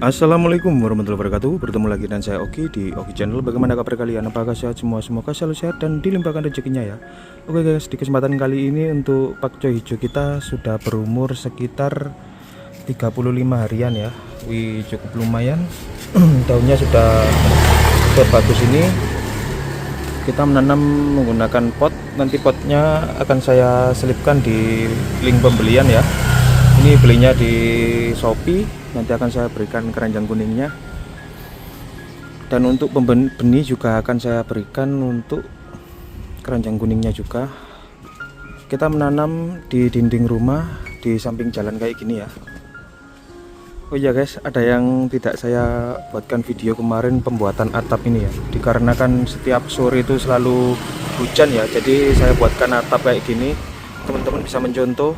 Assalamualaikum warahmatullahi wabarakatuh. Bertemu lagi dengan saya Oki di Oki Channel. Bagaimana kabar kalian? Apakah sehat semua? Semoga selalu sehat dan dilimpahkan rezekinya ya. Oke guys, di kesempatan kali ini untuk pakcoy hijau kita sudah berumur sekitar 35 harian ya. Wih, cukup lumayan. Daunnya sudah sebagus ini. Kita menanam menggunakan pot. Nanti potnya akan saya selipkan di link pembelian ya. Ini belinya di Shopee. Nanti akan saya berikan keranjang kuningnya. Dan untuk benih juga akan saya berikan untuk keranjang kuningnya juga. Kita menanam di dinding rumah di samping jalan kayak gini ya. Oh iya guys, ada yang tidak saya buatkan video kemarin pembuatan atap ini ya. Dikarenakan setiap sore itu selalu hujan ya, jadi saya buatkan atap kayak gini. Teman-teman bisa mencontoh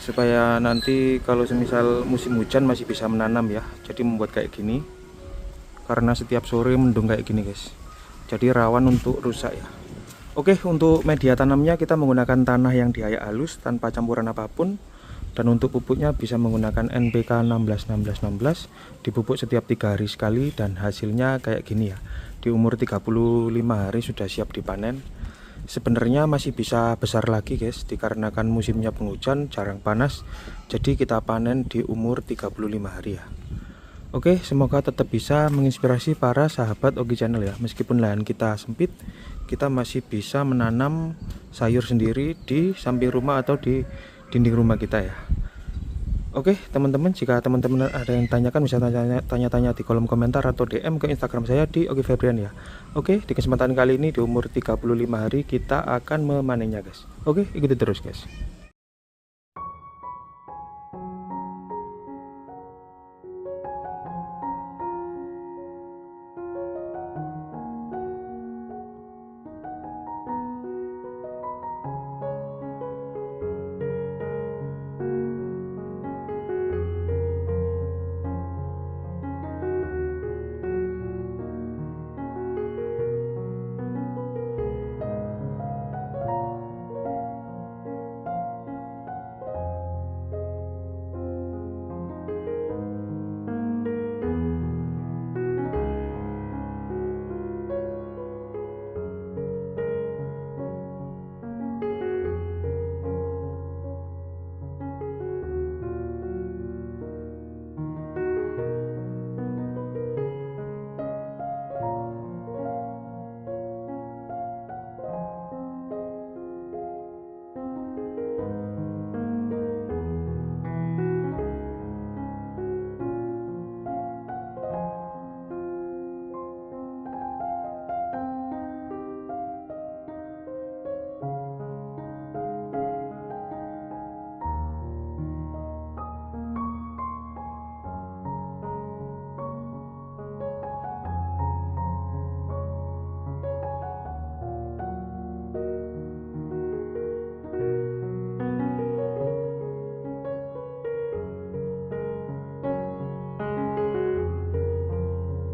supaya nanti kalau semisal musim hujan masih bisa menanam ya. Jadi membuat kayak gini karena setiap sore mendung kayak gini guys, jadi rawan untuk rusak ya. Oke, untuk media tanamnya kita menggunakan tanah yang diayak halus tanpa campuran apapun. Dan untuk pupuknya bisa menggunakan NPK 16-16-16, dipupuk setiap 3 hari sekali dan hasilnya kayak gini ya. Di umur 35 hari sudah siap dipanen. Sebenarnya masih bisa besar lagi guys, dikarenakan musimnya penghujan, jarang panas. Jadi kita panen di umur 35 hari ya. Oke, semoga tetap bisa menginspirasi para sahabat Oki Channel ya. Meskipun lahan kita sempit, kita masih bisa menanam sayur sendiri di samping rumah atau di dinding rumah kita ya. Oke teman-teman, jika teman-teman ada yang tanyakan bisa tanya-tanya di kolom komentar atau DM ke Instagram saya di Oki Febrian ya. Oke, di kesempatan kali ini di umur 35 hari kita akan memanennya guys. Oke, ikuti terus guys.